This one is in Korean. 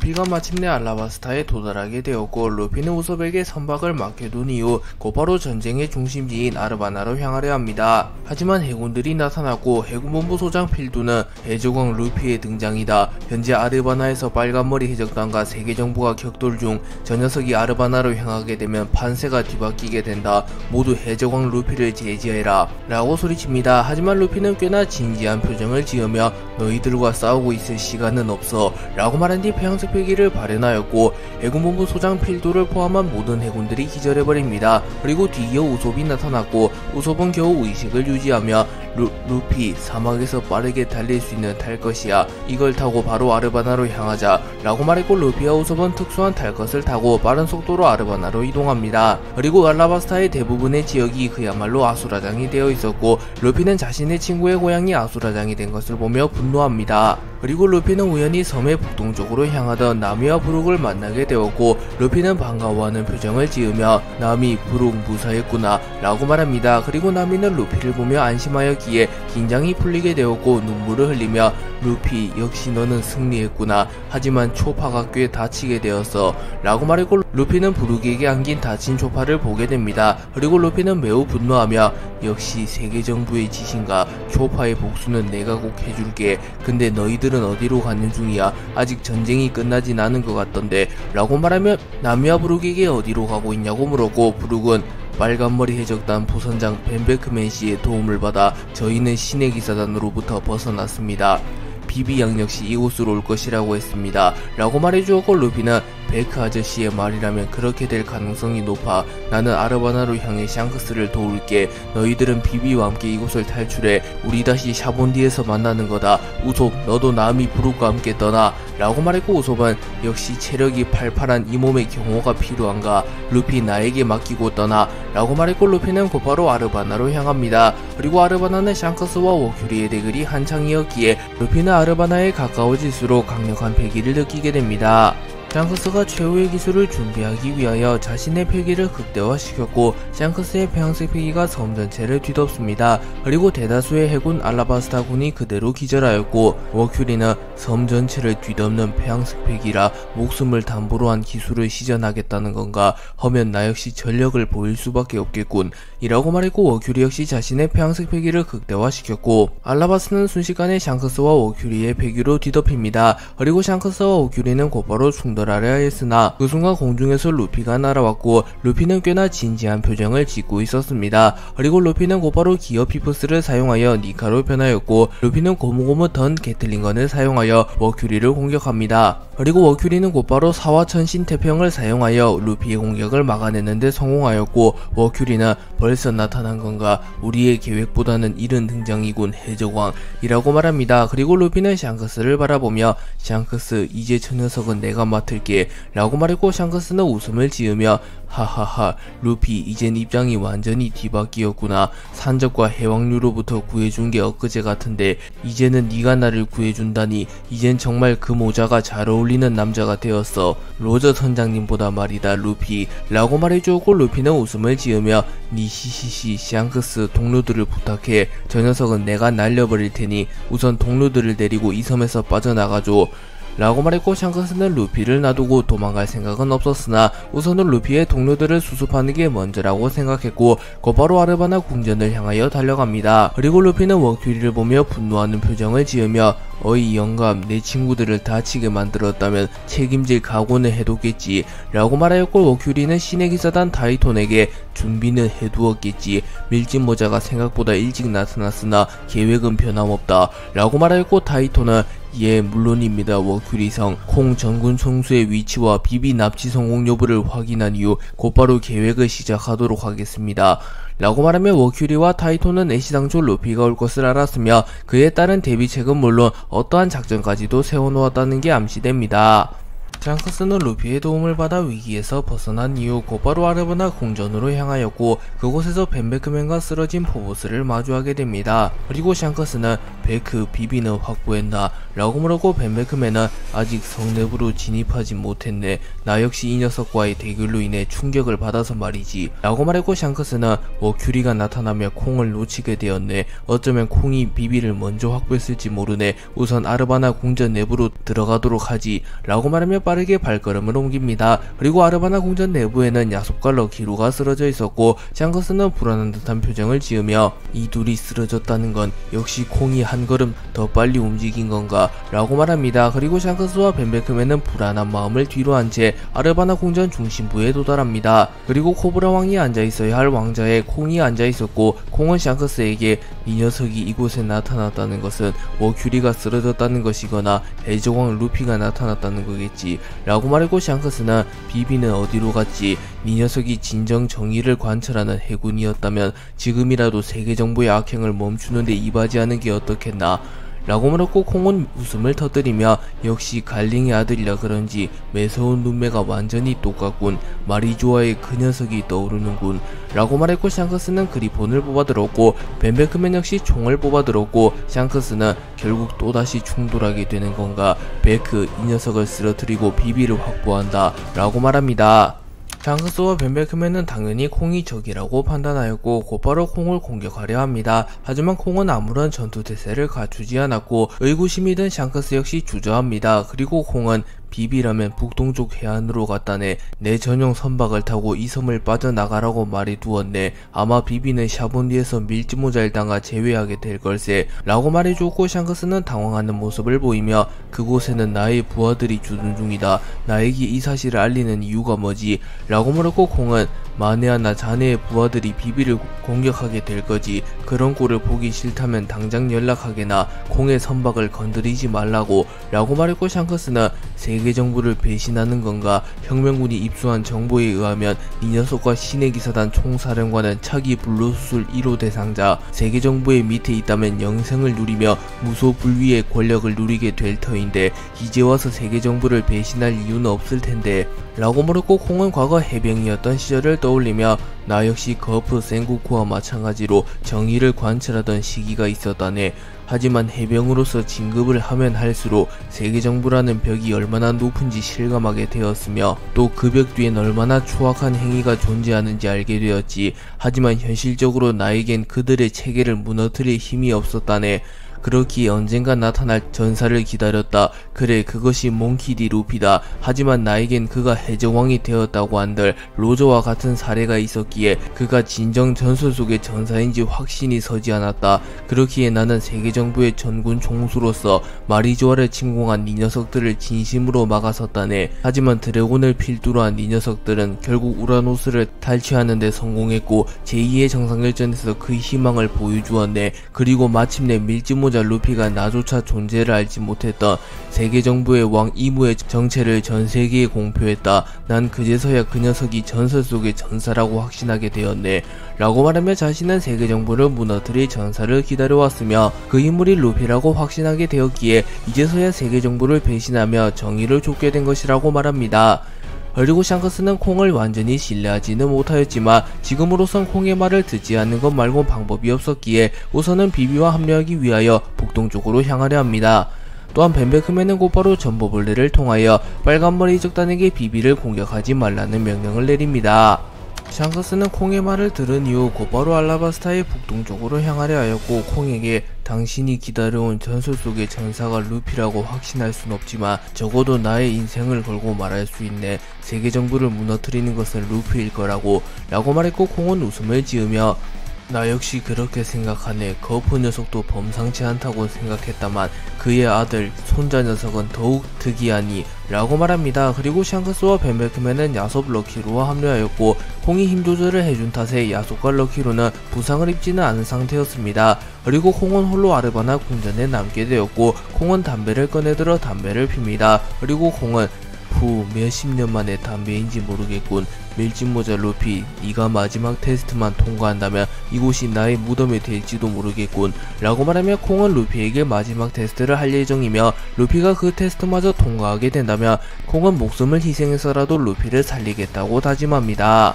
루피가 마침내 알라바스타에 도달하게 되었고, 루피는 우섭에게 선박을 맡겨둔 이후 곧바로 전쟁의 중심지인 아르바나로 향하려 합니다. 하지만 해군들이 나타났고 해군본부 소장 필두는 해적왕 루피의 등장이다. 현재 아르바나에서 빨간머리 해적단과 세계정부가 격돌 중, 저 녀석이 아르바나로 향하게 되면 판세가 뒤바뀌게 된다. 모두 해적왕 루피를 제지해라 라고 소리칩니다. 하지만 루피는 꽤나 진지한 표정을 지으며 너희들과 싸우고 있을 시간은 없어 라고 말한 뒤 폐양색 폐기를 발현하였고, 해군본부 소장 필두를 포함한 모든 해군들이 기절해버립니다. 그리고 뒤이어 우솝이 나타났고, 우솝은 겨우 의식을 유지하며 루피, 사막에서 빠르게 달릴 수 있는 탈 것이야. 이걸 타고 바로 아르바나로 향하자 라고 말했고, 루피와 우솝은 특수한 탈 것을 타고 빠른 속도로 아르바나로 이동합니다. 그리고 알라바스타의 대부분의 지역이 그야말로 아수라장이 되어 있었고, 루피는 자신의 친구의 고향이 아수라장이 된 것을 보며 분노합니다. 그리고 루피는 우연히 섬의 북동쪽으로 향하던 나미와 브룩을 만나게 되었고, 루피는 반가워하는 표정을 지으며 나미, 브룩 무사했구나 라고 말합니다. 그리고 나미는 루피를 보며 안심하였기에 긴장이 풀리게 되었고 눈물을 흘리며 루피, 역시 너는 승리했구나. 하지만 초파가 꽤 다치게 되었어 라고 말했고, 루피는 브룩에게 안긴 다친 초파를 보게 됩니다. 그리고 루피는 매우 분노하며 역시 세계정부의 짓인가. 초파의 복수는 내가 꼭 해줄게. 근데 너희들은 어디로 가는 중이야? 아직 전쟁이 끝나진 않은 것 같던데 라고 말하며 나미와 브룩에게 어디로 가고 있냐고 물었고, 브룩은 빨간머리 해적단 부선장 벤베크맨 씨의 도움을 받아 저희는 신의 기사단으로부터 벗어났습니다. 비비양 역시 이곳으로 올 것이라고 했습니다 라고 말해주었고, 루피는 베크 아저씨의 말이라면 그렇게 될 가능성이 높아. 나는 아르바나로 향해 샹크스를 도울게. 너희들은 비비와 함께 이곳을 탈출해. 우리 다시 샤본디에서 만나는 거다. 우솝, 너도 나미, 브룩과 함께 떠나 라고 말했고, 우솝은 역시 체력이 팔팔한 이 몸의 경호가 필요한가. 루피, 나에게 맡기고 떠나 라고 말했고, 루피는 곧바로 아르바나로 향합니다. 그리고 아르바나는 샹크스와 워큐리의 대결이 한창이었기에 루피는 아르바나에 가까워질수록 강력한 패기를 느끼게 됩니다. 샹크스가 최후의 기술을 준비하기 위하여 자신의 패기를 극대화시켰고, 샹크스의 폐양색 패기가 섬 전체를 뒤덮습니다. 그리고 대다수의 해군 알라바스타군이 그대로 기절하였고, 워큐리는 섬 전체를 뒤덮는 폐양색 패기라 목숨을 담보로 한 기술을 시전하겠다는 건가. 허면 나 역시 전력을 보일 수밖에 없겠군 이라고 말했고, 워큐리 역시 자신의 폐양색 패기를 극대화시켰고, 알라바스는 순식간에 샹크스와 워큐리의 패기로 뒤덮입니다. 그리고 샹크스와 워큐리는 곧바로 충돌하려 했으나 그 순간 공중에서 루피가 날아왔고, 루피는 꽤나 진지한 표정을 짓고 있었습니다. 그리고 루피는 곧바로 기어 피프스를 사용하여 니카로 변하였고, 루피는 고무고무 던 게틀링건을 사용하여 워큐리를 공격합니다. 그리고 워큐리는 곧바로 사화천신 태평을 사용하여 루피의 공격을 막아내는데 성공하였고, 워큐리는 벌써 나타난 건가. 우리의 계획보다는 이른 등장이군 해적왕 이라고 말합니다. 그리고 루피는 샹크스를 바라보며 샹크스, 이제 저 녀석은 내가 맡을게 라고 말했고, 샹크스는 웃음을 지으며 하하하, 루피, 이젠 입장이 완전히 뒤바뀌었구나. 산적과 해왕류로부터 구해준 게 엊그제 같은데 이제는 네가 나를 구해준다니. 이젠 정말 그 모자가 잘 어울리는 남자가 되었어. 로저 선장님보다 말이다 루피 라고 말해주었고, 루피는 웃음을 지으며 니 시시시, 샹크스, 동료들을 부탁해. 저 녀석은 내가 날려버릴 테니 우선 동료들을 데리고 이 섬에서 빠져나가줘 라고 말했고, 샹크스는 루피를 놔두고 도망갈 생각은 없었으나 우선은 루피의 동료들을 수습하는 게 먼저라고 생각했고, 곧바로 아르바나 궁전을 향하여 달려갑니다. 그리고 루피는 워큐리를 보며 분노하는 표정을 지으며 어이 영감, 내 친구들을 다치게 만들었다면 책임질 각오는 해뒀겠지 라고 말하였고, 워큐리는 신의 기사단 타이톤에게 준비는 해두었겠지. 밀짚모자가 생각보다 일찍 나타났으나 계획은 변함없다 라고 말하였고, 타이톤은 예 물론입니다. 워큐리성, 콩 전군 총수의 위치와 비비 납치 성공 여부를 확인한 이후 곧바로 계획을 시작하도록 하겠습니다 라고 말하며, 워큐리와 타이톤은 애시당초 루피가 올 것을 알았으며 그에 따른 대비책은 물론 어떠한 작전까지도 세워놓았다는 게 암시됩니다. 샹크스는 루피의 도움을 받아 위기에서 벗어난 이후 곧바로 아르바나 궁전으로 향하였고, 그곳에서 벤베크맨과 쓰러진 포보스를 마주하게 됩니다. 그리고 샹크스는 베크, 비비는 확보했나? 라고 물었고, 벤베크맨은 아직 성 내부로 진입하지 못했네. 나 역시 이 녀석과의 대결로 인해 충격을 받아서 말이지 라고 말했고, 샹크스는 워큐리가 나타나며 콩을 놓치게 되었네. 어쩌면 콩이 비비를 먼저 확보했을지 모르네. 우선 아르바나 궁전 내부로 들어가도록 하지 라고 말하며 빠르게 발걸음을 옮깁니다. 그리고 아르바나 궁전 내부에는 야속과 럭키루가 쓰러져 있었고 샹크스는 불안한 듯한 표정을 지으며 이 둘이 쓰러졌다는 건 역시 콩이 한 걸음 더 빨리 움직인 건가 라고 말합니다. 그리고 샹크스와 벤베크맨은 불안한 마음을 뒤로 한 채 아르바나 궁전 중심부에 도달합니다. 그리고 코브라 왕이 앉아있어야 할 왕자에 콩이 앉아있었고 콩은 샹크스에게 이 녀석이 이곳에 나타났다는 것은 머큐리가 쓰러졌다는 것이거나 해적왕 루피가 나타났다는 거겠지 라고 말했고 샹크스는 비비는 어디로 갔지? 이 녀석이 진정 정의를 관철하는 해군이었다면 지금이라도 세계정부의 악행을 멈추는데 이바지하는 게 어떻겠나 라고 말했고 콩은 웃음을 터뜨리며 역시 갈링의 아들이라 그런지 매서운 눈매가 완전히 똑같군. 마리조아의 그 녀석이 떠오르는군 라고 말했고 샹크스는 그리폰을 뽑아들었고 벤베크맨 역시 총을 뽑아들었고 샹크스는 결국 또다시 충돌하게 되는 건가. 베크 이 녀석을 쓰러뜨리고 비비를 확보한다 라고 말합니다. 샹크스와 벤베크맨은 당연히 콩이 적이라고 판단하였고 곧바로 콩을 공격하려 합니다. 하지만 콩은 아무런 전투태세를 갖추지 않았고 의구심이 든 샹크스 역시 주저합니다. 그리고 콩은 비비라면 북동쪽 해안으로 갔다네. 내 전용 선박을 타고 이 섬을 빠져나가라고 말이 두었네. 아마 비비는 샤본디에서 밀짚모자를 당하 제외하게 될 걸세 라고 말해주었고 샹크스는 당황하는 모습을 보이며 그곳에는 나의 부하들이 주둔 중이다. 나에게 이 사실을 알리는 이유가 뭐지? 라고 물었고 콩은 만에 하나 자네의 부하들이 비비를 공격하게 될 거지. 그런 꼴을 보기 싫다면 당장 연락하게나. 콩의 선박을 건드리지 말라고 라고 말했고 샹크스는 세계정부를 배신하는 건가? 혁명군이 입수한 정보에 의하면 이 녀석과 신의 기사단 총사령관은 차기 불로수술 1호 대상자, 세계정부의 밑에 있다면 영생을 누리며 무소불위의 권력을 누리게 될 터인데 이제 와서 세계정부를 배신할 이유는 없을 텐데 라고 물었고 콩은 과거 해병이었던 시절을 떠올리며 나 역시 거프 센고쿠와 마찬가지로 정의를 관철하던 시기가 있었다네. 하지만 해병으로서 진급을 하면 할수록 세계정부라는 벽이 얼마나 높은지 실감하게 되었으며 또 그 벽 뒤엔 얼마나 추악한 행위가 존재하는지 알게 되었지. 하지만 현실적으로 나에겐 그들의 체계를 무너뜨릴 힘이 없었다네. 그렇기에 언젠가 나타날 전사를 기다렸다. 그래 그것이 몽키디 루피다. 하지만 나에겐 그가 해적왕이 되었다고 한들 로저와 같은 사례가 있었기에 그가 진정 전설 속의 전사인지 확신이 서지 않았다. 그렇기에 나는 세계정부의 전군 총수로서 마리조아를 침공한 이 녀석들을 진심으로 막아섰다네. 하지만 드래곤을 필두로 한 이 녀석들은 결국 우라노스를 탈취하는 데 성공했고 제2의 정상결전에서 그 희망을 보여주었네. 그리고 마침내 밀짚모자 루피가 나조차 존재를 알지 못했던 세계정부의 왕 이무의 정체를 전세계에 공표했다. 난 그제서야 그 녀석이 전설 속의 전사라고 확신하게 되었네 라고 말하며 자신은 세계정부를 무너뜨릴 전사를 기다려왔으며 그 인물이 루피라고 확신하게 되었기에 이제서야 세계정부를 배신하며 정의를 좇게 된 것이라고 말합니다. 그리고 샹크스는 콩을 완전히 신뢰하지는 못하였지만 지금으로선 콩의 말을 듣지 않는 것 말고 방법이 없었기에 우선은 비비와 합류하기 위하여 북동쪽으로 향하려 합니다. 또한 벤베크맨은 곧바로 전보벌레를 통하여 빨간머리 적단에게 비비를 공격하지 말라는 명령을 내립니다. 샹크스는 콩의 말을 들은 이후 곧바로 알라바스타의 북동쪽으로 향하려 하였고 콩에게 당신이 기다려온 전설 속의 전사가 루피라고 확신할 순 없지만 적어도 나의 인생을 걸고 말할 수 있네. 세계정부를 무너뜨리는 것은 루피일 거라고 라고 말했고 콩은 웃음을 지으며 나 역시 그렇게 생각하네. 거프 녀석도 범상치 않다고 생각했다만 그의 아들, 손자 녀석은 더욱 특이하니 라고 말합니다. 그리고 샹크스와 벤베크맨은 야속 럭키루와 합류하였고 콩이 힘조절을 해준 탓에 야속과 럭키루는 부상을 입지는 않은 상태였습니다. 그리고 콩은 홀로 아르바나 궁전에 남게 되었고 콩은 담배를 꺼내들어 담배를 핍니다. 그리고 콩은 후 몇십 년 만에 담배인지 모르겠군. 밀짚모자 루피, 네가 마지막 테스트만 통과한다면 이곳이 나의 무덤이 될지도 모르겠군 라고 말하며 콩은 루피에게 마지막 테스트를 할 예정이며 루피가 그 테스트마저 통과하게 된다면 콩은 목숨을 희생해서라도 루피를 살리겠다고 다짐합니다.